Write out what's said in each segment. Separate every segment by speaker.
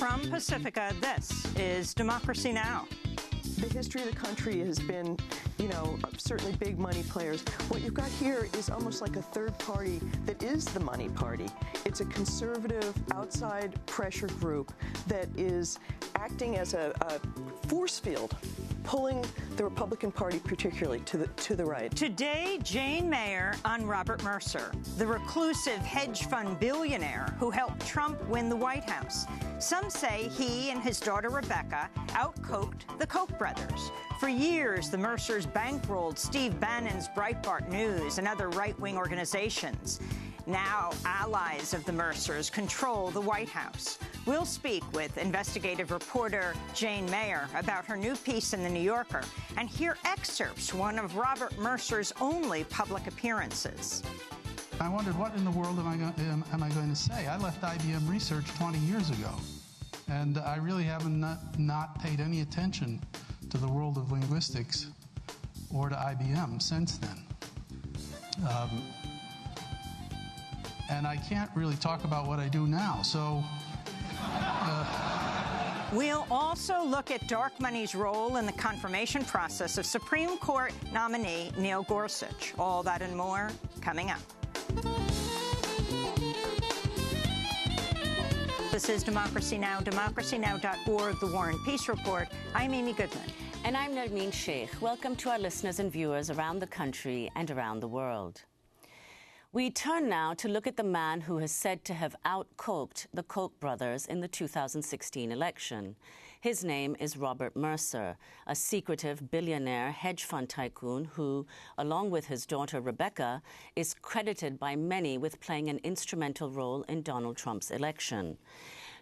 Speaker 1: From Pacifica, this is Democracy Now!
Speaker 2: The history of the country has been, certainly big money players. What you've got here is almost like a third party that is the money party. It's a conservative outside pressure group that is acting as a force field, pulling the Republican Party particularly to the right.
Speaker 1: Today, Jane Mayer on Robert Mercer, the reclusive hedge fund billionaire who helped Trump win the White House. Some say he and his daughter Rebecca out-coked the Koch brothers. For years, the Mercers bankrolled Steve Bannon's Breitbart News and other right-wing organizations. Now, allies of the Mercers control the White House. We'll speak with investigative reporter Jane Mayer about her new piece in The New Yorker and hear excerpts, one of Robert Mercer's only public appearances.
Speaker 3: I wondered, what in the world am I going to say? I left IBM Research 20 years ago, and I really haven't not paid any attention to the world of linguistics or to IBM since then. And I can't really talk about what I do now, so...
Speaker 1: We'll also look at dark money's role in the confirmation process of Supreme Court nominee Neil Gorsuch. All that and more coming up. This is Democracy Now!, democracynow.org, The War and Peace Report. I'm Amy Goodman.
Speaker 4: And I'm Nermeen Sheikh. Welcome to our listeners and viewers around the country and around the world. We turn now to look at the man who is said to have out-coked the Koch brothers in the 2016 election. His name is Robert Mercer, a secretive billionaire hedge fund tycoon who, along with his daughter Rebecca, is credited by many with playing an instrumental role in Donald Trump's election.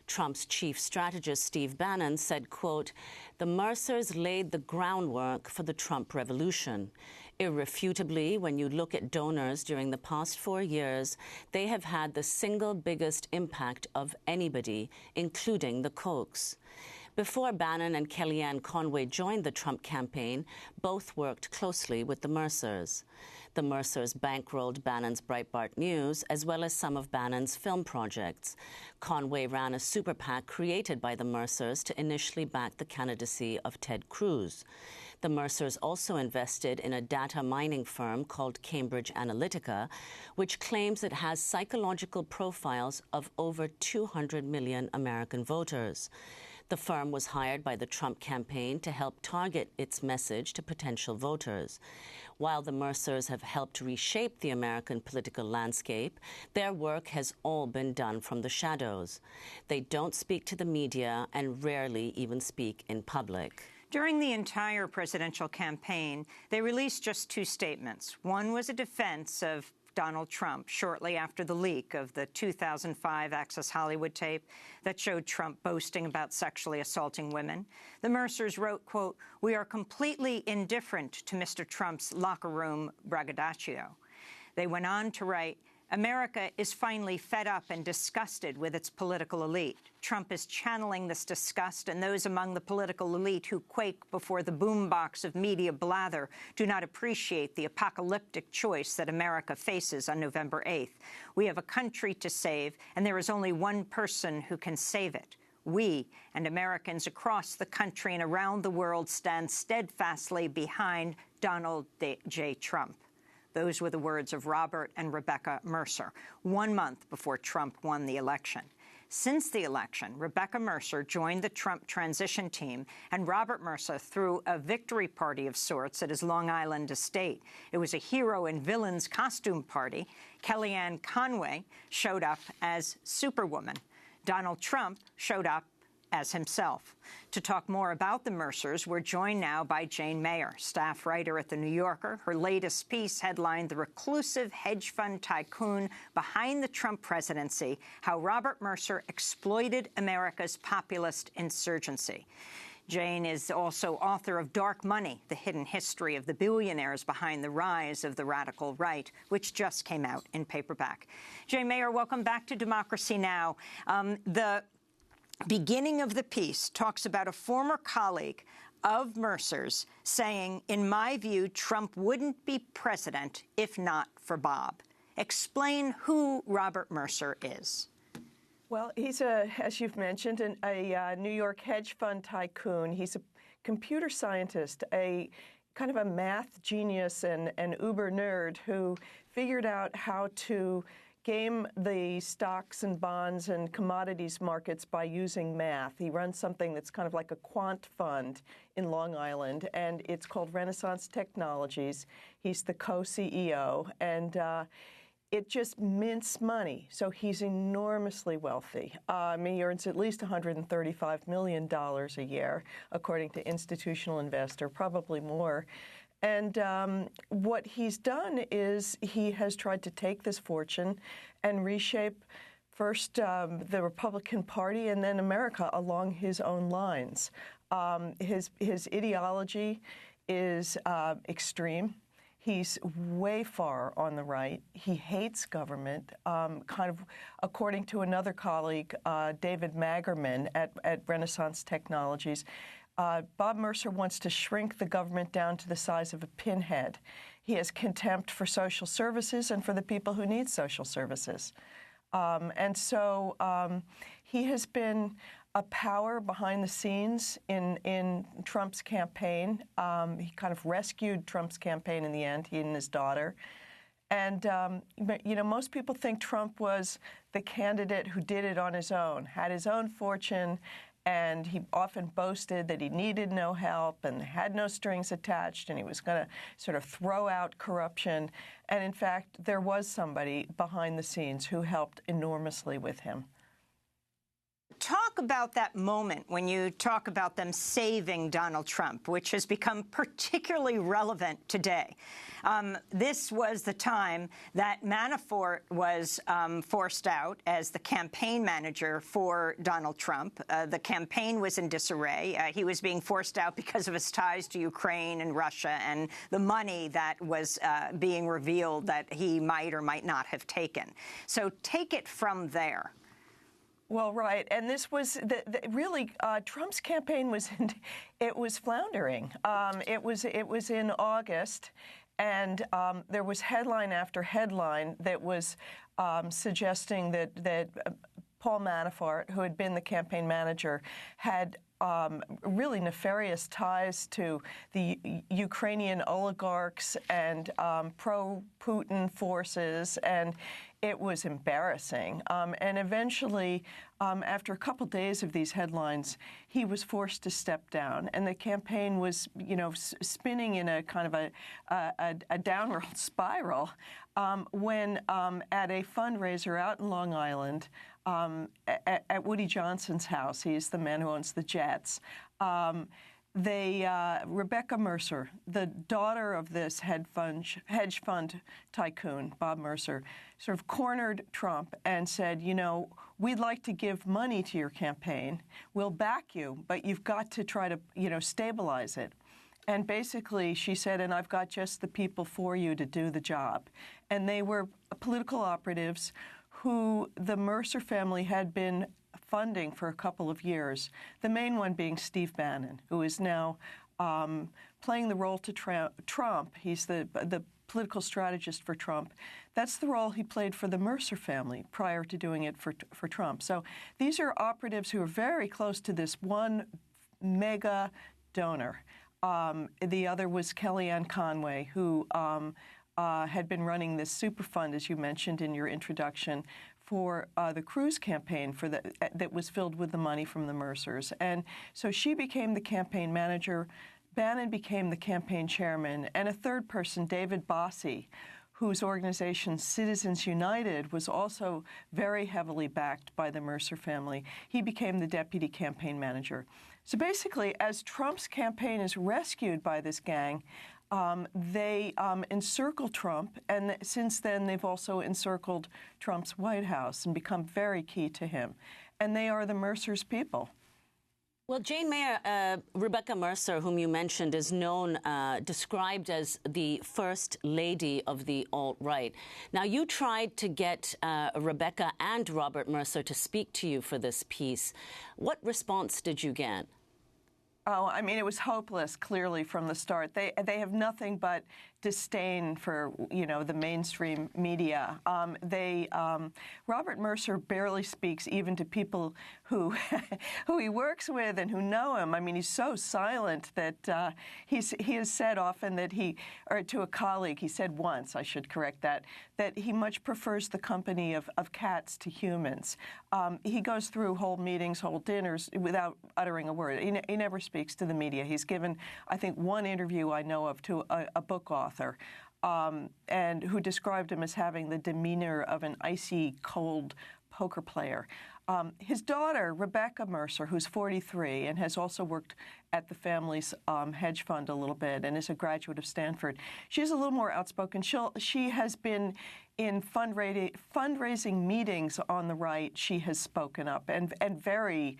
Speaker 4: Trump's chief strategist, Steve Bannon, said, quote, "The Mercers laid the groundwork for the Trump revolution. Irrefutably, when you look at donors during the past 4 years, they have had the single biggest impact of anybody, including the Kochs." Before Bannon and Kellyanne Conway joined the Trump campaign, both worked closely with the Mercers. The Mercers bankrolled Bannon's Breitbart News, as well as some of Bannon's film projects. Conway ran a super PAC created by the Mercers to initially back the candidacy of Ted Cruz. The Mercers also invested in a data mining firm called Cambridge Analytica, which claims it has psychological profiles of over 200 million American voters. The firm was hired by the Trump campaign to help target its message to potential voters. While the Mercers have helped reshape the American political landscape, their work has all been done from the shadows. They don't speak to the media and rarely even speak in public.
Speaker 1: During the entire presidential campaign, they released just two statements. One was a defense of Donald Trump shortly after the leak of the 2005 Access Hollywood tape that showed Trump boasting about sexually assaulting women. The Mercers wrote, quote, "We are completely indifferent to Mr. Trump's locker room braggadocio." They went on to write, "America is finally fed up and disgusted with its political elite. Trump is channeling this disgust, and those among the political elite who quake before the boombox of media blather do not appreciate the apocalyptic choice that America faces on November 8th. We have a country to save, and there is only one person who can save it. We and Americans across the country and around the world stand steadfastly behind Donald J. Trump." Those were the words of Robert and Rebecca Mercer, 1 month before Trump won the election. Since the election, Rebecca Mercer joined the Trump transition team, and Robert Mercer threw a victory party of sorts at his Long Island estate. It was a hero and villains costume party. Kellyanne Conway showed up as Superwoman. Donald Trump showed up as himself. To talk more about the Mercers, we're joined now by Jane Mayer, staff writer at The New Yorker. Her latest piece headlined "The Reclusive Hedge Fund Tycoon Behind the Trump Presidency: How Robert Mercer Exploited America's Populist Insurgency." Jane is also author of Dark Money, The Hidden History of the Billionaires Behind the Rise of the Radical Right, which just came out in paperback. Jane Mayer, welcome back to Democracy Now! The beginning of the piece talks about a former colleague of Mercer's saying, "In my view, Trump wouldn't be president if not for Bob." Explain who Robert Mercer is.
Speaker 2: Well, he's as you've mentioned, a New York hedge fund tycoon. He's a computer scientist, a kind of a math genius and an uber nerd who figured out how to game the stocks and bonds and commodities markets by using math. He runs something that's kind of like a quant fund in Long Island, and it's called Renaissance Technologies. He's the co-CEO, and it just mints money. So he's enormously wealthy. He earns at least $135 million a year, according to Institutional Investor, probably more. And what he's done is he has tried to take this fortune and reshape first the Republican Party and then America along his own lines. His ideology is extreme. He's way far on the right. He hates government, kind of according to another colleague, David Magerman at Renaissance Technologies. Bob Mercer wants to shrink the government down to the size of a pinhead. He has contempt for social services and for the people who need social services. And so he has been a power behind the scenes in Trump's campaign. He kind of rescued Trump's campaign in the end, he and his daughter. And, most people think Trump was the candidate who did it on his own, had his own fortune, and he often boasted that he needed no help and had no strings attached, and he was going to sort of throw out corruption. And in fact, there was somebody behind the scenes who helped enormously with him.
Speaker 1: Talk about that moment when you talk about them saving Donald Trump, which has become particularly relevant today. This was the time that Manafort was forced out as the campaign manager for Donald Trump. The campaign was in disarray. He was being forced out because of his ties to Ukraine and Russia and the money that was being revealed that he might or might not have taken. So take it from there.
Speaker 2: Well, right, and this was really Trump's campaign was floundering. It was in August, and there was headline after headline that was suggesting that Paul Manafort, who had been the campaign manager, had really nefarious ties to the Ukrainian oligarchs and pro-Putin forces, and it was embarrassing. And eventually, after a couple days of these headlines, he was forced to step down, and the campaign was, spinning in a kind of a downward spiral when at a fundraiser out in Long Island, at Woody Johnson's house, he's the man who owns the Jets, Rebecca Mercer, the daughter of this hedge fund tycoon, Bob Mercer, sort of cornered Trump and said, we'd like to give money to your campaign. We'll back you, but you've got to try to, stabilize it. And basically, she said, and I've got just the people for you to do the job. And they were political operatives who the Mercer family had been funding for a couple of years, the main one being Steve Bannon, who is now playing the role to Trump. He's the political strategist for Trump. That's the role he played for the Mercer family prior to doing it for Trump. So these are operatives who are very close to this one mega donor. The other was Kellyanne Conway, who had been running this super fund, as you mentioned in your introduction, for the Cruz campaign that was filled with the money from the Mercers. And so she became the campaign manager. Bannon became the campaign chairman. And a third person, David Bossie, whose organization Citizens United was also very heavily backed by the Mercer family, he became the deputy campaign manager. So basically, as Trump's campaign is rescued by this gang, they encircle Trump, and since then they've also encircled Trump's White House and become very key to him. And they are the Mercer's people.
Speaker 4: Well, Jane Mayer, Rebecca Mercer, whom you mentioned, is known, described as the first lady of the alt-right. Now, you tried to get Rebecca and Robert Mercer to speak to you for this piece. What response did you get?
Speaker 2: Oh, I mean, it was hopeless, clearly, from the start. They have nothing but disdain for, the mainstream media. Robert Mercer barely speaks even to people who who he works with and who know him. I mean, he's so silent that he has said often that or to a colleague, he said once, I should correct that he much prefers the company of cats to humans. He goes through whole meetings, whole dinners without uttering a word. He never speaks to the media. He's given, I think, one interview I know of to a book author, and who described him as having the demeanor of an icy cold poker player. His daughter, Rebecca Mercer, who's 43 and has also worked at the family's hedge fund a little bit and is a graduate of Stanford, she's a little more outspoken. She has been in fundraising meetings on the right. She has spoken up and very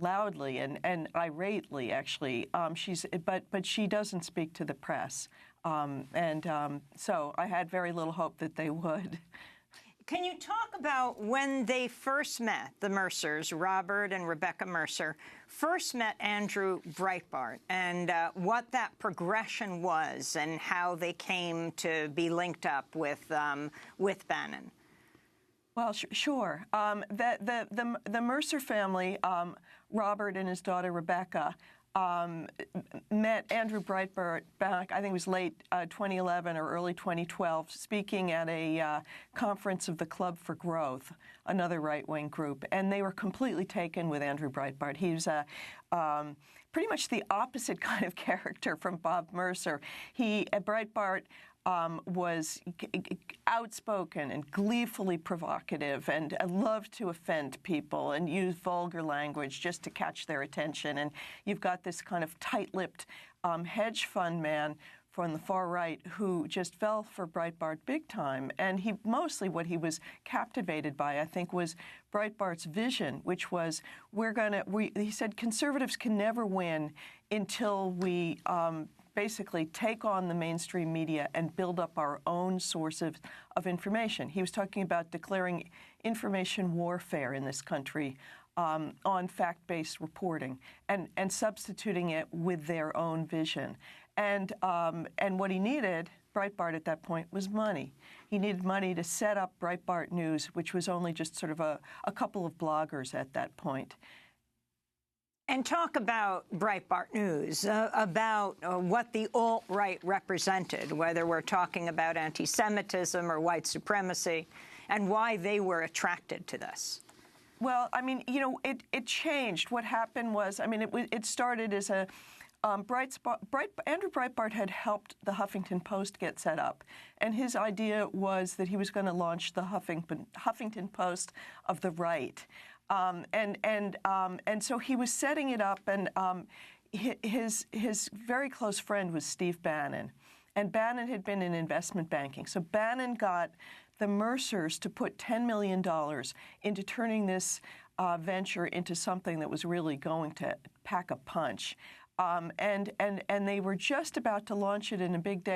Speaker 2: loudly and irately, actually. But she doesn't speak to the press, so I had very little hope that they would.
Speaker 1: Can you talk about when they first met, the Mercers, Robert and Rebecca Mercer, first met Andrew Breitbart, and what that progression was and how they came to be linked up with Bannon?
Speaker 2: Well, sure. The Mercer family, Robert and his daughter Rebecca, met Andrew Breitbart back, I think it was late 2011 or early 2012, speaking at a conference of the Club for Growth, another right-wing group, and they were completely taken with Andrew Breitbart. He was pretty much the opposite kind of character from Bob Mercer. Breitbart was outspoken and gleefully provocative and loved to offend people and use vulgar language just to catch their attention. And you've got this kind of tight-lipped hedge fund man from the far right who just fell for Breitbart big time. And mostly what he was captivated by, I think, was Breitbart's vision, which was he said conservatives can never win until we basically take on the mainstream media and build up our own source of information. He was talking about declaring information warfare in this country on fact-based reporting and substituting it with their own vision. And what he needed, Breitbart at that point, was money. He needed money to set up Breitbart News, which was only just sort of a couple of bloggers at that point.
Speaker 1: And talk about Breitbart News, about what the alt-right represented, whether we're talking about anti-Semitism or white supremacy, and why they were attracted to this.
Speaker 2: Well, I mean, it changed. What happened was, I mean, it started as a Andrew Breitbart had helped the Huffington Post get set up, and his idea was that he was going to launch the Huffington Post of the right. And so he was setting it up, and his very close friend was Steve Bannon, and Bannon had been in investment banking. So Bannon got the Mercers to put $10 million into turning this venture into something that was really going to pack a punch. And they were just about to launch it in a big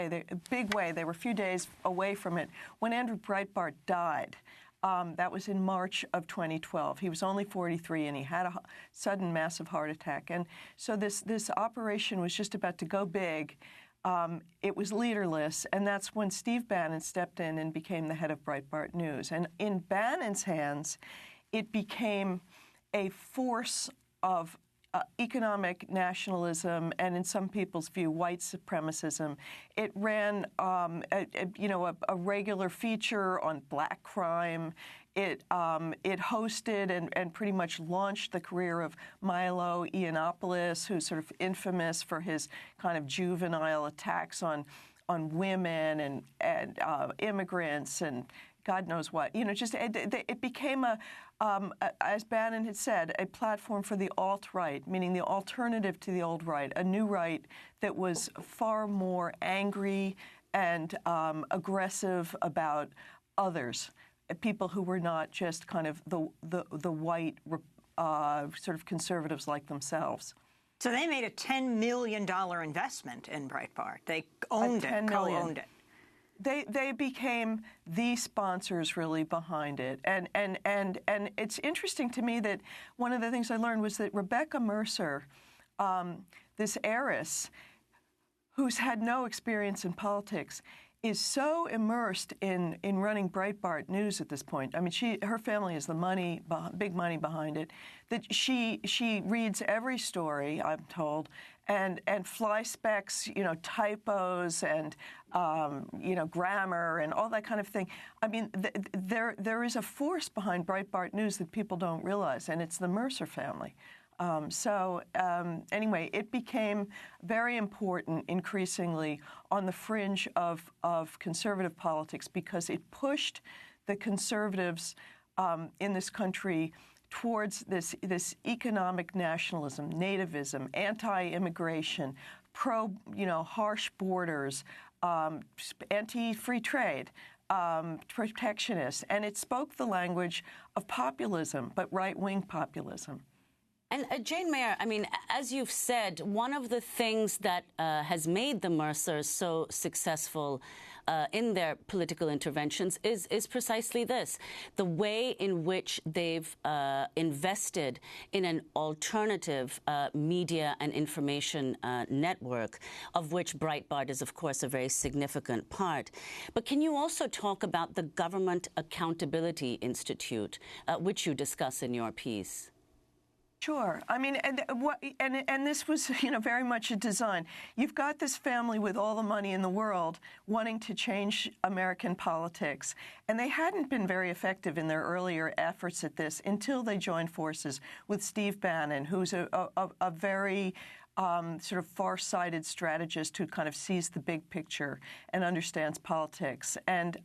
Speaker 2: way. They were a few days away from it when Andrew Breitbart died. That was in March of 2012. He was only 43, and he had a sudden massive heart attack. And so this operation was just about to go big. It was leaderless, and that's when Steve Bannon stepped in and became the head of Breitbart News. And in Bannon's hands, it became a force of economic nationalism and, in some people's view, white supremacism. It ran, a regular feature on black crime. It hosted and pretty much launched the career of Milo Yiannopoulos, who's sort of infamous for his kind of juvenile attacks on women and immigrants and God knows what. It became as Bannon had said, a platform for the alt-right, meaning the alternative to the old right, a new right that was far more angry and aggressive about others, people who were not just kind of the white sort of conservatives like themselves.
Speaker 1: So they made a $10 million investment in Breitbart. They owned it, co-owned it.
Speaker 2: They became the sponsors really behind it, and it's interesting to me that one of the things I learned was that Rebecca Mercer, this heiress who's had no experience in politics is so immersed in running Breitbart News at this point. I mean, her family has the big money behind it, that she reads every story, I'm told, and fly-specs, typos and, grammar and all that kind of thing. I mean, there is a force behind Breitbart News that people don't realize, and it's the Mercer family. Anyway, it became very important increasingly on the fringe of conservative politics because it pushed the conservatives in this country towards this economic nationalism, nativism, anti-immigration, harsh borders, anti-free trade, protectionist, and it spoke the language of populism, but right-wing populism.
Speaker 4: And Jane Mayer, I mean, as you've said, one of the things that has made the Mercers so successful in their political interventions is precisely this, the way in which they've invested in an alternative media and information network, of which Breitbart is, of course, a very significant part. But can you also talk about the Government Accountability Institute, which you discuss in your piece?
Speaker 2: Sure. I mean, and this was, very much a design. You've got this family with all the money in the world wanting to change American politics, and they hadn't been very effective in their earlier efforts at this until they joined forces with Steve Bannon, who's a very sort of far-sighted strategist who kind of sees the big picture and understands politics. And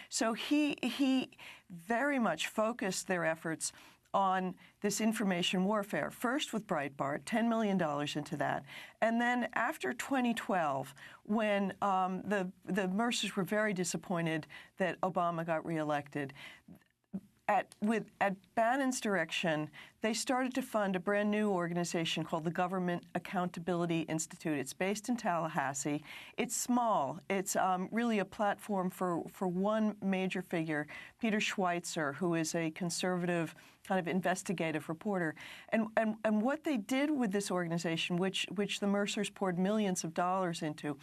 Speaker 2: so he very much focused their efforts on this information warfare, first with Breitbart, $10 million into that. And then after 2012, when the Mercers were very disappointed that Obama got reelected, at Bannon's direction, they started to fund a brand new organization called the Government Accountability Institute. It's based in Tallahassee. It's small. It's really a platform for one major figure, Peter Schweitzer, who is a conservative kind of investigative reporter. And what they did with this organization, which the Mercers poured millions of dollars into,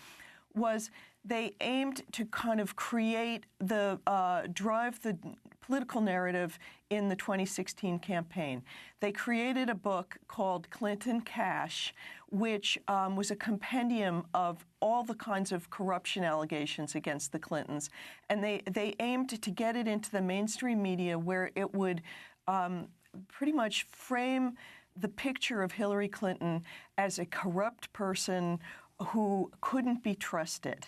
Speaker 2: was they aimed to kind of create drive the political narrative in the 2016 campaign. They created a book called Clinton Cash, which was a compendium of all the kinds of corruption allegations against the Clintons. And they aimed to get it into the mainstream media where it would pretty much frame the picture of Hillary Clinton as a corrupt person who couldn't be trusted.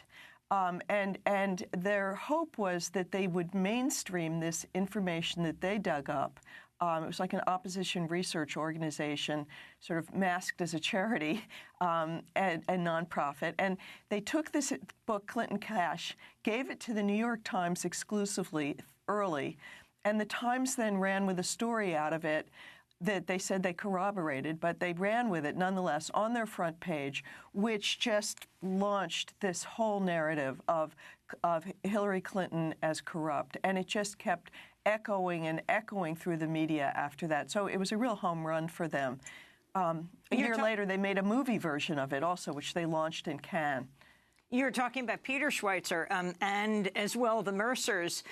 Speaker 2: And their hope was that they would mainstream this information that they dug up. It was like an opposition research organization, sort of masked as a charity and nonprofit. And they took this book, Clinton Cash, gave it to the New York Times exclusively early, and the Times then ran with a story out of it that they said they corroborated, but they ran with it nonetheless on their front page, which just launched this whole narrative of Hillary Clinton as corrupt. And it just kept echoing and echoing through the media after that. So it was a real home run for them. A year later, they made a movie version of it also, which they launched in Cannes.
Speaker 1: You're talking about Peter Schweitzer and as well the Mercers.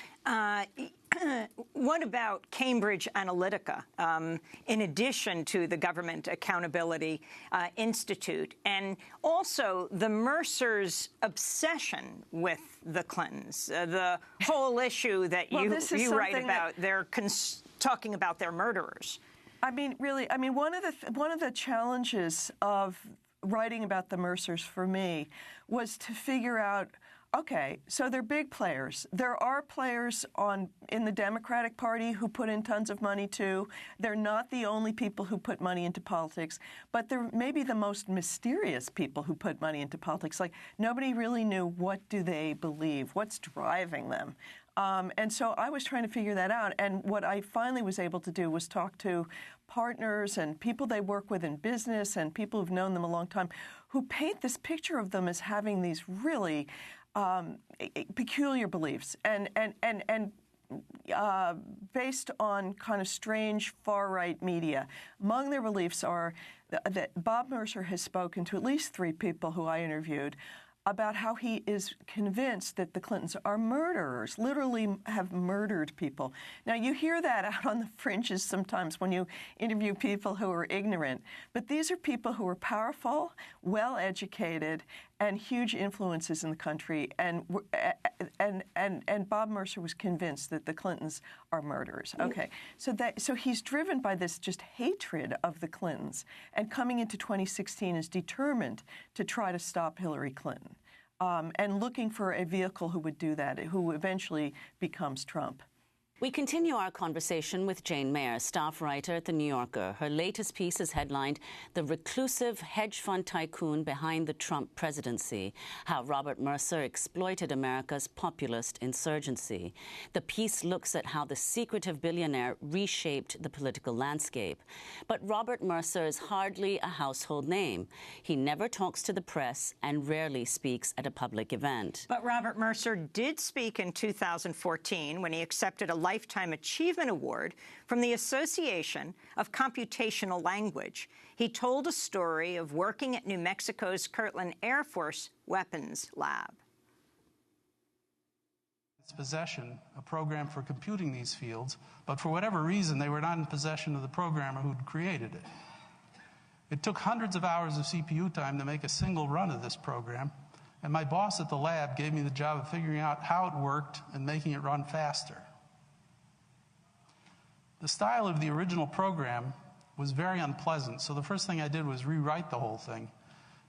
Speaker 1: What about Cambridge Analytica, in addition to the Government Accountability Institute, and also the Mercers' obsession with the Clintons, the whole issue that you write about, they're talking about their murderers?
Speaker 2: I mean, really, one of the challenges of writing about the Mercers for me was to figure out, okay, so they're big players. There are players in the Democratic Party who put in tons of money, too. They're not the only people who put money into politics, but they're maybe the most mysterious people who put money into politics. Like, nobody really knew what do they believe, what's driving them. And so I was trying to figure that out. And what I finally was able to do was talk to partners and people they work with in business and people who've known them a long time who paint this picture of them as having these really peculiar beliefs and based on kind of strange far-right media. Among their beliefs are that Bob Mercer has spoken to at least 3 people who I interviewed about how he is convinced that the Clintons are murderers, literally have murdered people. Now, you hear that out on the fringes sometimes when you interview people who are ignorant, but these are people who are powerful, well-educated, and huge influences in the country, and Bob Mercer was convinced that the Clintons are murderers. Okay, so he's driven by this just hatred of the Clintons, and coming into 2016 is determined to try to stop Hillary Clinton, and looking for a vehicle who would do that, who eventually becomes Trump.
Speaker 4: We continue our conversation with Jane Mayer, staff writer at The New Yorker. Her latest piece is headlined, "The Reclusive Hedge Fund Tycoon Behind the Trump Presidency, How Robert Mercer Exploited America's Populist Insurgency." The piece looks at how the secretive billionaire reshaped the political landscape. But Robert Mercer is hardly a household name. He never talks to the press and rarely speaks at a public event.
Speaker 1: But Robert Mercer did speak in 2014 when he accepted a Lifetime Achievement Award from the Association of Computational Language. He told a story of working at New Mexico's Kirtland Air Force Weapons Lab.
Speaker 3: Its possession, a program for computing these fields, but for whatever reason, they were not in possession of the programmer who'd created it. It took hundreds of hours of CPU time to make a single run of this program, and my boss at the lab gave me the job of figuring out how it worked and making it run faster. The style of the original program was very unpleasant, so the first thing I did was rewrite the whole thing.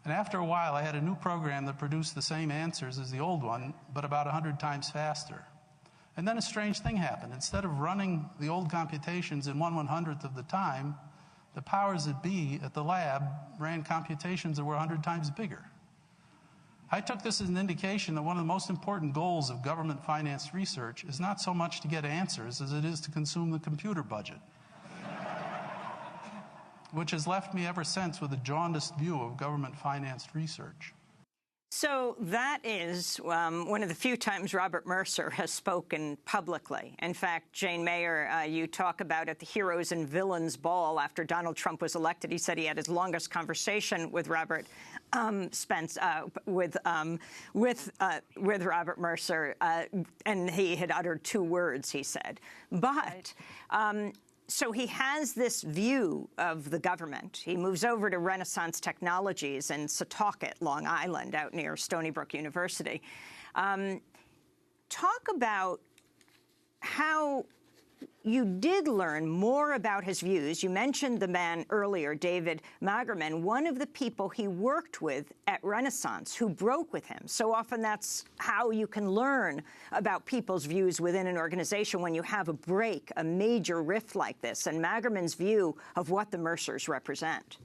Speaker 3: And after a while, I had a new program that produced the same answers as the old one, but about 100 times faster. And then a strange thing happened. Instead of running the old computations in 1/100th of the time, the powers that be at the lab ran computations that were 100 times bigger. I took this as an indication that one of the most important goals of government-financed research is not so much to get answers as it is to consume the computer budget, which has left me ever since with a jaundiced view of government-financed research.
Speaker 1: So that is one of the few times Robert Mercer has spoken publicly. In fact, Jane Mayer, you talk about at the Heroes and Villains Ball after Donald Trump was elected, he said he had his longest conversation with Robert Robert Mercer, and he had uttered 2 words, he said. But so he has this view of the government. He moves over to Renaissance Technologies in Setauket, Long Island, out near Stony Brook University. Talk about how you did learn more about his views. You mentioned the man earlier, David Magerman, one of the people he worked with at Renaissance who broke with him. So often that's how you can learn about people's views within an organization when you have a break, a major rift like this, and Magerman's view of what the Mercers represent.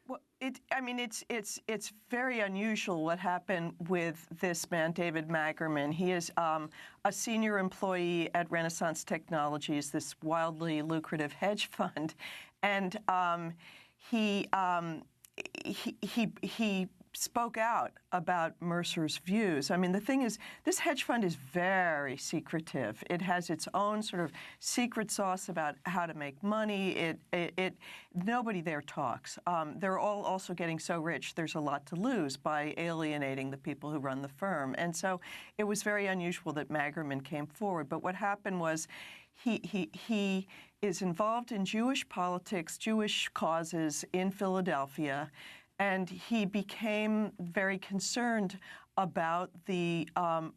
Speaker 2: Well, it's very unusual what happened with this man, David Magerman. He is a senior employee at Renaissance Technologies, this wildly lucrative hedge fund, and he spoke out about Mercer's views. I mean, the thing is, this hedge fund is very secretive. It has its own sort of secret sauce about how to make money. Nobody there talks. They're all also getting so rich, there's a lot to lose by alienating the people who run the firm. And so it was very unusual that Magerman came forward. But what happened was he is involved in Jewish politics, Jewish causes in Philadelphia, and he became very concerned about the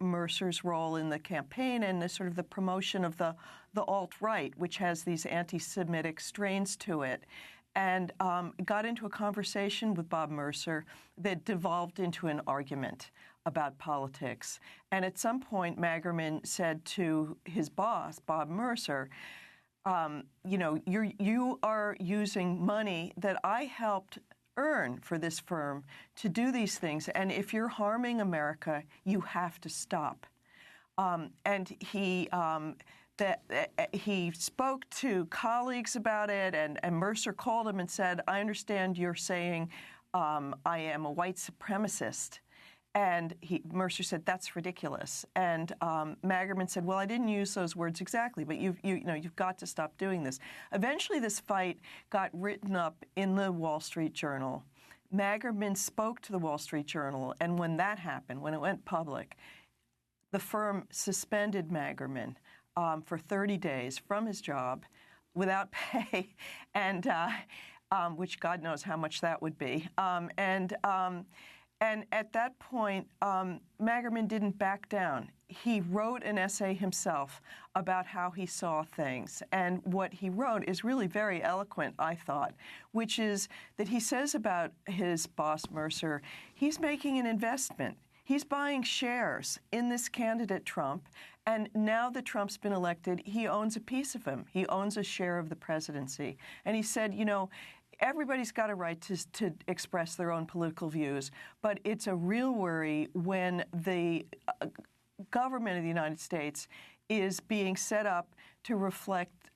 Speaker 2: Mercer's role in the campaign and the sort of the promotion of the alt-right, which has these anti-Semitic strains to it, and got into a conversation with Bob Mercer that devolved into an argument about politics. And at some point, Magerman said to his boss, Bob Mercer, you are using money that I helped earn for this firm to do these things, and if you're harming America, you have to stop. And he spoke to colleagues about it, and Mercer called him and said, I understand you're saying I am a white supremacist. And Mercer said, that's ridiculous. And Magerman said, well, I didn't use those words exactly, but you've got to stop doing this. Eventually, this fight got written up in the Wall Street Journal. Magerman spoke to the Wall Street Journal, and when that happened, when it went public, the firm suspended Magerman for 30 days from his job without pay, and which God knows how much that would be. And at that point, Magerman didn't back down. He wrote an essay himself about how he saw things. And what he wrote is really very eloquent, I thought, which is that he says about his boss, Mercer, he's making an investment. He's buying shares in this candidate, Trump. And now that Trump's been elected, he owns a piece of him. He owns a share of the presidency. And he said, everybody's got a right to express their own political views, but it's a real worry when the government of the United States is being set up to reflect,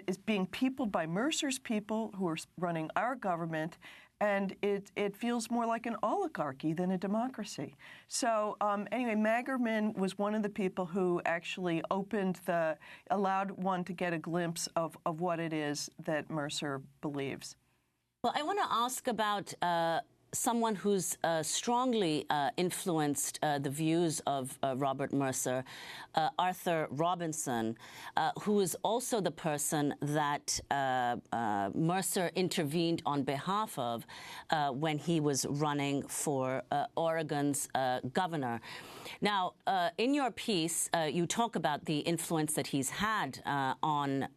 Speaker 2: is being peopled by Mercer's people who are running our government, and it feels more like an oligarchy than a democracy. So anyway, Magerman was one of the people who actually allowed one to get a glimpse of what it is that Mercer believes.
Speaker 4: Well, I want to ask about someone who's strongly influenced the views of Robert Mercer, Arthur Robinson, who is also the person that Mercer intervened on behalf of when he was running for Oregon's governor. Now, in your piece, you talk about the influence that he's had on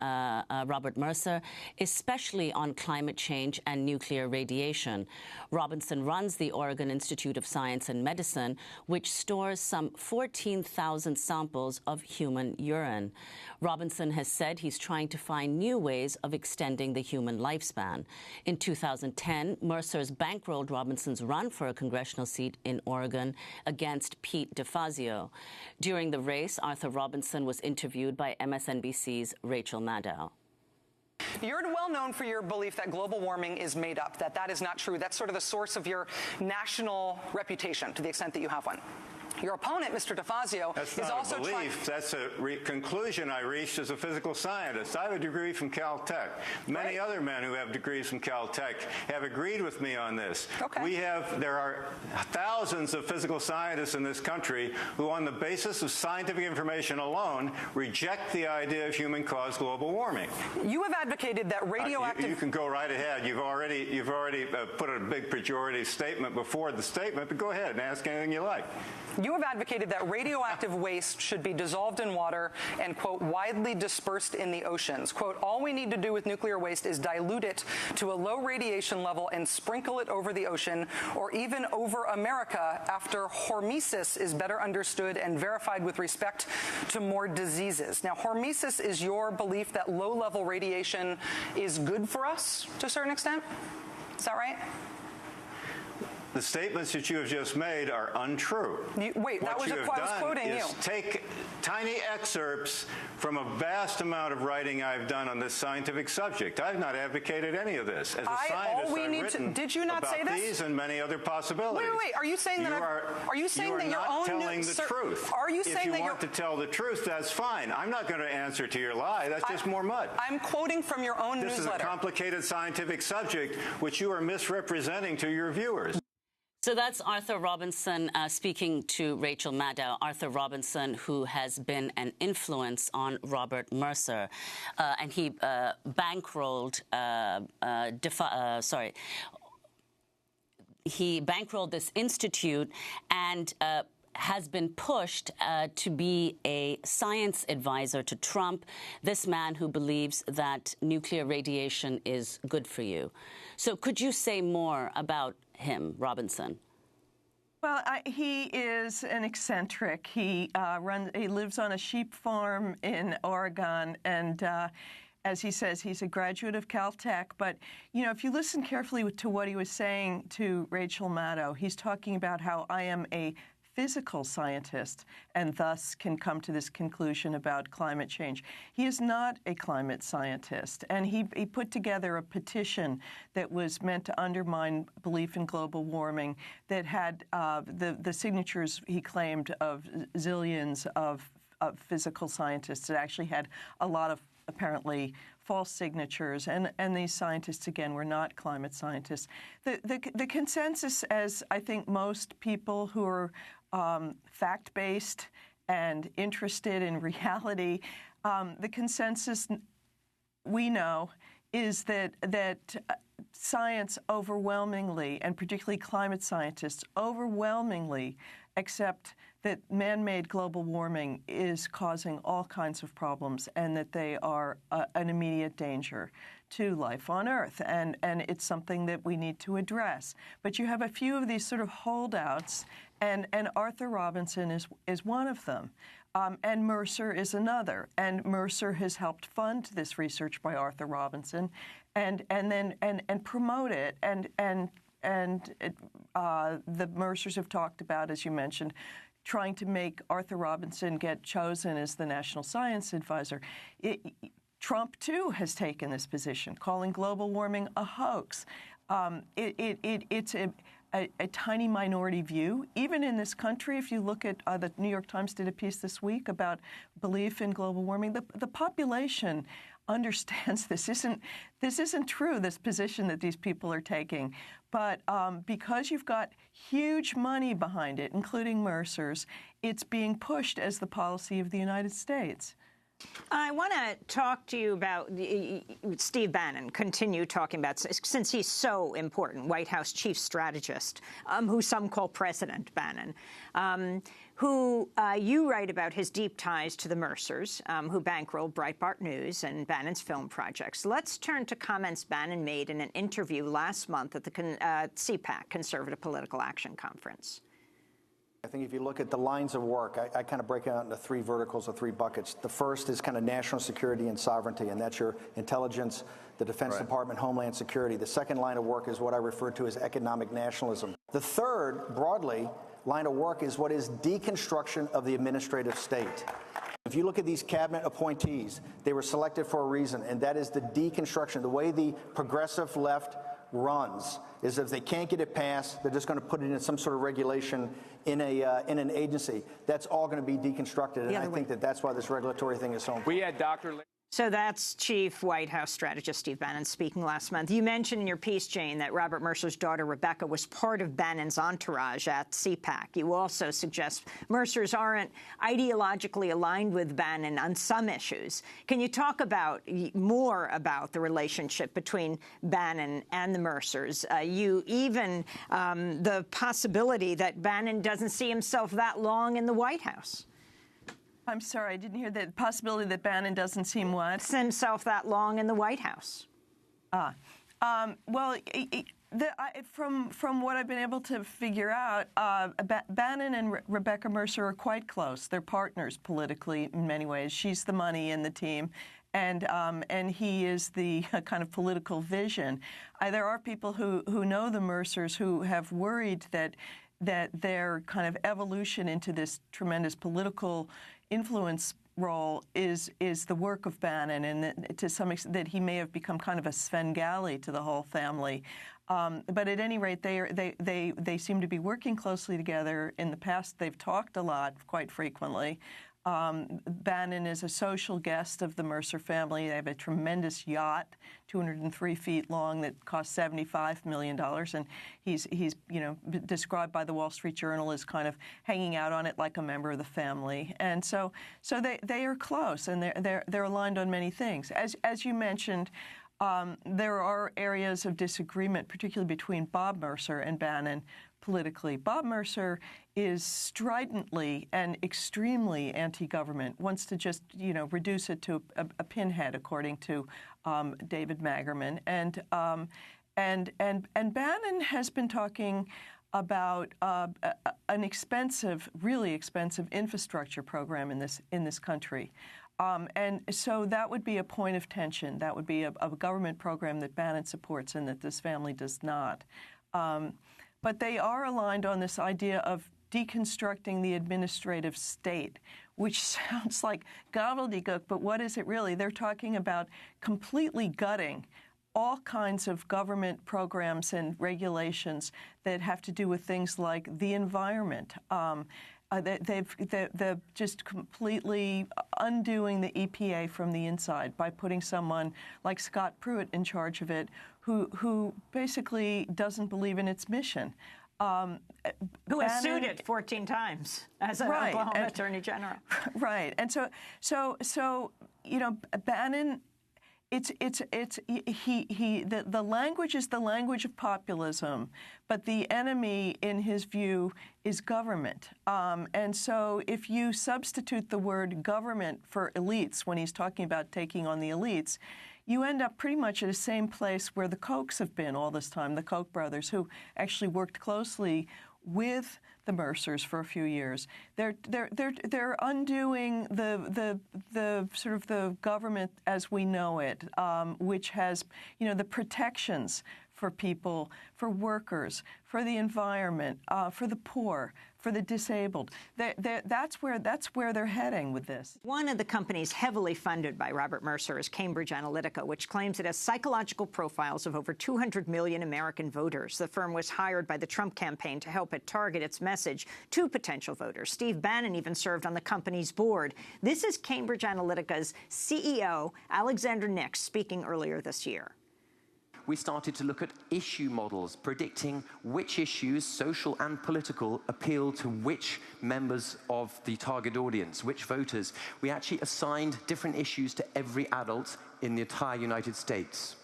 Speaker 4: Robert Mercer, especially on climate change and nuclear radiation. Robinson runs the Oregon Institute of Science and Medicine, which stores some 14,000 samples of human urine. Robinson has said he's trying to find new ways of extending the human lifespan. In 2010, Mercer's bankrolled Robinson's run for a congressional seat in Oregon against Pete DeFazio. During the race, Arthur Robinson was interviewed by MSNBC's Rachel Maddow.
Speaker 5: You're well known for your belief that global warming is made up, that is not true. That's sort of the source of your national reputation, to the extent that you have one. Your opponent, Mr. DeFazio,
Speaker 6: is
Speaker 5: also
Speaker 6: not a belief. That's a conclusion I reached as a physical scientist. I have a degree from Caltech. Many other men who have degrees from Caltech have agreed with me on this.
Speaker 5: Okay.
Speaker 6: There are thousands of physical scientists in this country who, on the basis of scientific information alone, reject the idea of human-caused global warming.
Speaker 5: You have advocated that radioactive...
Speaker 6: You can go right ahead. You've already put a big pejorative statement before the statement, but go ahead and ask anything you like.
Speaker 5: You have advocated that radioactive waste should be dissolved in water and, quote, widely dispersed in the oceans. Quote, all we need to do with nuclear waste is dilute it to a low radiation level and sprinkle it over the ocean or even over America after hormesis is better understood and verified with respect to more diseases. Now, hormesis is your belief that low-level radiation is good for us to a certain extent? Is that right?
Speaker 6: The statements that you have just made are untrue.
Speaker 5: Wait, that was I was quoting you.
Speaker 6: Take tiny excerpts from a vast amount of writing I've done on this scientific subject. I've not advocated any of this. As a scientist, I've written
Speaker 5: did you not
Speaker 6: about
Speaker 5: say this?
Speaker 6: These and many other possibilities.
Speaker 5: Wait. Are you saying that
Speaker 6: are you not telling the truth?
Speaker 5: Are you saying
Speaker 6: if you want to tell the truth, that's fine. I'm not going to answer to your lie. That's just more mud.
Speaker 5: I'm quoting from your own newsletter.
Speaker 6: This is a complicated scientific subject which you are misrepresenting to your viewers.
Speaker 4: So that's Arthur Robinson speaking to Rachel Maddow. Arthur Robinson, who has been an influence on Robert Mercer, and he bankrolled. He bankrolled this institute and has been pushed to be a science advisor to Trump, this man who believes that nuclear radiation is good for you. So could you say more about him, Robinson?
Speaker 2: Well, he is an eccentric. He lives on a sheep farm in Oregon, and as he says, he's a graduate of Caltech. But, if you listen carefully to what he was saying to Rachel Maddow, he's talking about how I am a physical scientist and thus can come to this conclusion about climate change. He is not a climate scientist, and he put together a petition that was meant to undermine belief in global warming that had the signatures, he claimed, of zillions of physical scientists. It actually had a lot of apparently false signatures, and these scientists, again, were not climate scientists. The consensus, as I think most people who are fact-based and interested in reality, the consensus we know is that science overwhelmingly, and particularly climate scientists, overwhelmingly accept that man-made global warming is causing all kinds of problems and that they are an immediate danger to life on Earth. And it's something that we need to address. But you have a few of these sort of holdouts, and Arthur Robinson is one of them. And Mercer is another. And Mercer has helped fund this research by Arthur Robinson and promote it. And the Mercers have talked about, as you mentioned, trying to make Arthur Robinson get chosen as the National Science Advisor. Trump, too, has taken this position, calling global warming a hoax. It's a tiny minority view. Even in this country, if you look at the New York Times did a piece this week about belief in global warming, the population understands this isn't true, this position that these people are taking. But because you've got huge money behind it, including Mercer's, it's being pushed as the policy of the United States.
Speaker 1: I want to talk to you about Steve Bannon, continue talking about, since he's so important, White House chief strategist, who some call President Bannon, who you write about his deep ties to the Mercers, who bankrolled Breitbart News and Bannon's film projects. Let's turn to comments Bannon made in an interview last month at the CPAC, Conservative Political Action Conference.
Speaker 7: I think if you look at the lines of work, I kind of break it out into three verticals or three buckets. The first is kind of national security and sovereignty, and that's your intelligence, the Defense Department, Homeland Security. The second line of work is what I refer to as economic nationalism. The third, broadly, line of work is what is deconstruction of the administrative state. If you look at these cabinet appointees, they were selected for a reason, and that is the deconstruction. The way the progressive left runs is if they can't get it passed, they're just going to put it in some sort of regulation in an agency. That's all going to be deconstructed, and I think that's why this regulatory thing is so important.
Speaker 8: We had Dr.
Speaker 1: So that's Chief White House strategist Steve Bannon speaking last month. You mentioned in your piece, Jane, that Robert Mercer's daughter, Rebecca, was part of Bannon's entourage at CPAC. You also suggest Mercers aren't ideologically aligned with Bannon on some issues. Can you talk more about the relationship between Bannon and the Mercers? The possibility that Bannon doesn't see himself that long in the White House.
Speaker 2: I'm sorry, I didn't hear the possibility that Bannon doesn't seem what?
Speaker 1: See himself that long in the White House.
Speaker 2: Well, from what I've been able to figure out, Bannon and Rebecca Mercer are quite close. They're partners politically in many ways. She's the money in the team, and he is the kind of political vision. There are people who know the Mercers who have worried that their kind of evolution into this tremendous political influence role is the work of Bannon, and that, to some extent, that he may have become kind of a Svengali to the whole family. But at any rate, they seem to be working closely together. In the past, they've talked a lot, quite frequently. Bannon is a social guest of the Mercer family. They have a tremendous yacht, 203 feet long, that costs $75 million, and he's described by the Wall Street Journal as kind of hanging out on it like a member of the family. And so they are close, and they're aligned on many things. As you mentioned, there are areas of disagreement, particularly between Bob Mercer and Bannon politically. Bob Mercer is stridently and extremely anti-government, wants to just, reduce it to a pinhead, according to David Magerman. And Bannon has been talking about an really expensive infrastructure program in this country. And so that would be a point of tension. That would be a government program that Bannon supports and that this family does not. But they are aligned on this idea of deconstructing the administrative state, which sounds like gobbledygook, but what is it really? They're talking about completely gutting all kinds of government programs and regulations that have to do with things like the environment. They're just completely undoing the EPA from the inside by putting someone like Scott Pruitt in charge of it, who basically doesn't believe in its mission.
Speaker 1: Who has sued it 14 times as an Oklahoma Attorney General.
Speaker 2: Right. And so you know, Bannon, the language is the language of populism, but the enemy, in his view, is government. And so if you substitute the word government for elites when he's talking about taking on the elites, you end up pretty much at the same place where the Kochs have been all this time, the Koch brothers, who actually worked closely with the Mercers for a few years. They're undoing the sort of the government as we know it, which has, you know, the protections for people, for workers, for the environment, for the poor, for the disabled. That's where they're heading with this.
Speaker 1: One of the companies heavily funded by Robert Mercer is Cambridge Analytica, which claims it has psychological profiles of over 200 million American voters. The firm was hired by the Trump campaign to help it target its message to potential voters. Steve Bannon even served on the company's board. This is Cambridge Analytica's CEO, Alexander Nix, speaking earlier this year.
Speaker 8: We started to look at issue models, predicting which issues, social and political, appeal to which members of the target audience, which voters. We actually assigned different issues to every adult in the entire United States.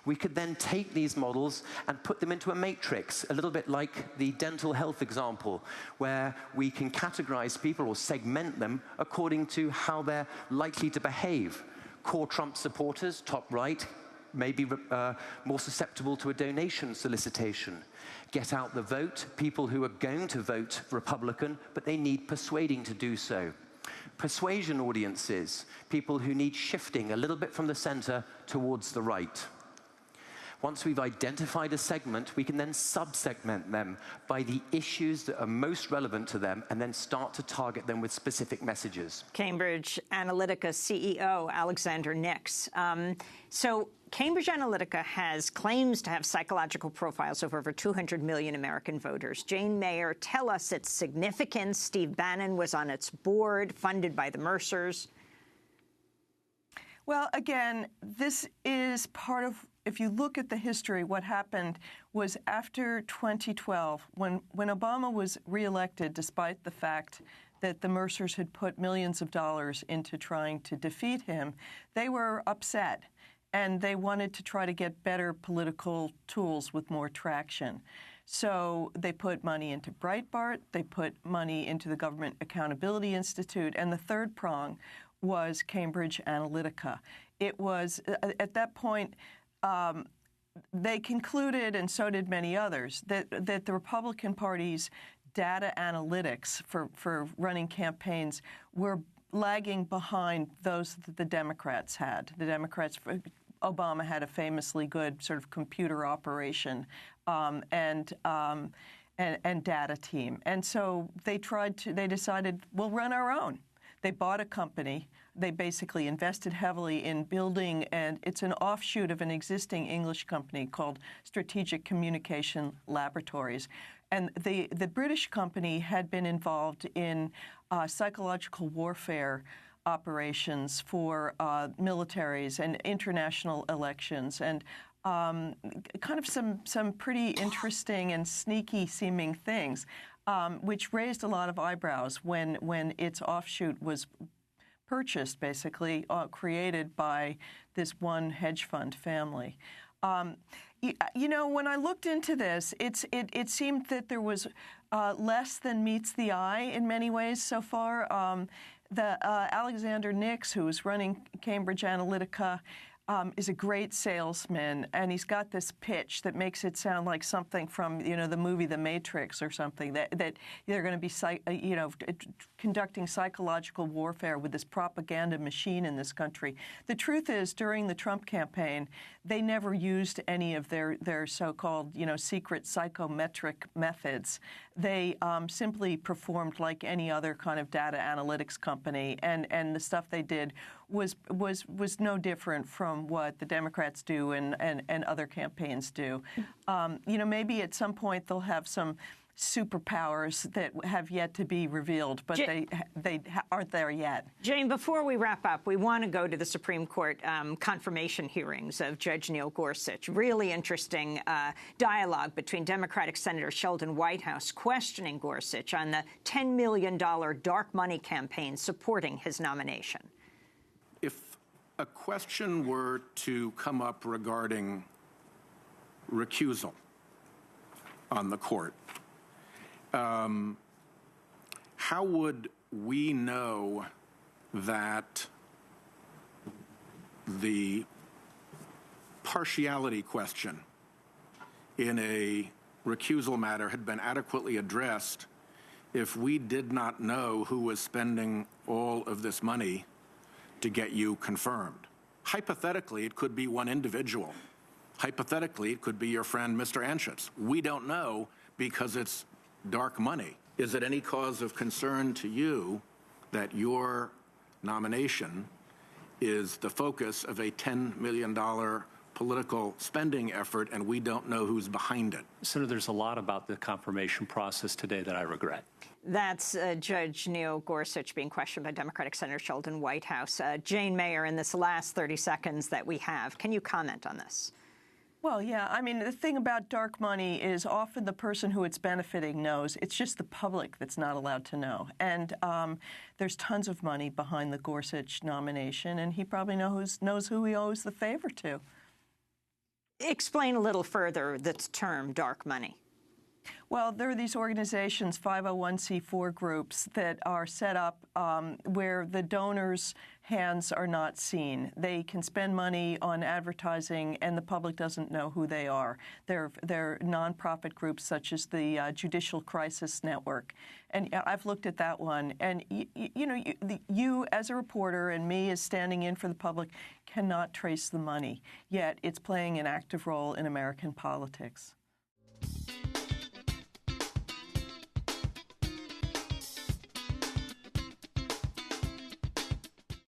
Speaker 8: We could then take these models and put them into a matrix, a little bit like the dental health example, where we can categorize people or segment them according to how they're likely to behave. Core Trump supporters, top right, may be more susceptible to a donation solicitation. Get out the vote, people who are going to vote Republican, but they need persuading to do so. Persuasion audiences, people who need shifting a little bit from the center towards the right. Once we've identified a segment, we can then sub-segment them by the issues that are most relevant to them and then start to target them with specific messages.
Speaker 1: Cambridge Analytica CEO Alexander Nix. So Cambridge Analytica claims to have psychological profiles of over 200 million American voters. Jane Mayer, tell us its significance. Steve Bannon was on its board, funded by the Mercers.
Speaker 2: Well, again, this is part of, if you look at the history, what happened was after 2012, when Obama was reelected, despite the fact that the Mercers had put millions of dollars into trying to defeat him, they were upset. And they wanted to try to get better political tools with more traction. So they put money into Breitbart, they put money into the Government Accountability Institute, and the third prong was Cambridge Analytica. It was, at that point, they concluded, and so did many others, that the Republican Party's data analytics for running campaigns were lagging behind those that the Democrats had. The Democrats, Obama had a famously good sort of computer operation and data team. And so they decided, we'll run our own. They bought a company. They basically invested heavily in building, and it's an offshoot of an existing English company called Strategic Communication Laboratories. And the British company had been involved in psychological warfare operations for militaries and international elections, and kind of some pretty interesting and sneaky-seeming things, which raised a lot of eyebrows when its offshoot was purchased, basically, created by this one hedge fund family. You know, when I looked into this, it seemed that there was less than meets the eye in many ways so far. Alexander Nix, who was running Cambridge Analytica, is a great salesman, and he's got this pitch that makes it sound like something from, the movie The Matrix or something, that they're going to be, conducting psychological warfare with this propaganda machine in this country. The truth is, during the Trump campaign, they never used any of their so-called, secret psychometric methods. They simply performed like any other kind of data analytics company, and the stuff they did was no different from what the Democrats do and other campaigns do. Maybe at some point they'll have some superpowers that have yet to be revealed, but they aren't there yet.
Speaker 1: Jane, before we wrap up, we want to go to the Supreme Court confirmation hearings of Judge Neil Gorsuch. Really interesting dialogue between Democratic Senator Sheldon Whitehouse questioning Gorsuch on the $10 million dark money campaign supporting his nomination.
Speaker 9: If a question were to come up regarding recusal on the court, how would we know that the partiality question in a recusal matter had been adequately addressed if we did not know who was spending all of this money to get you confirmed? Hypothetically, it could be one individual. Hypothetically, it could be your friend, Mr. Anschutz. We don't know because it's dark money. Is it any cause of concern to you that your nomination is the focus of a $10 million political spending effort and we don't know who's behind it?
Speaker 10: Senator, there's a lot about the confirmation process today that I regret.
Speaker 1: That's Judge Neil Gorsuch being questioned by Democratic Senator Sheldon Whitehouse. Jane Mayer, in this last 30 seconds that we have, can you comment on this?
Speaker 2: Well, yeah. I mean, the thing about dark money is often the person who it's benefiting knows. It's just the public that's not allowed to know. And there's tons of money behind the Gorsuch nomination, and he probably knows who he owes the favor to.
Speaker 1: Explain a little further the term dark money.
Speaker 2: Well, there are these organizations, 501c4 groups, that are set up where the donors' hands are not seen. They can spend money on advertising, and the public doesn't know who they are. They're nonprofit groups such as the Judicial Crisis Network. And I've looked at that one. And, you as a reporter and me as standing in for the public cannot trace the money, yet it's playing an active role in American politics.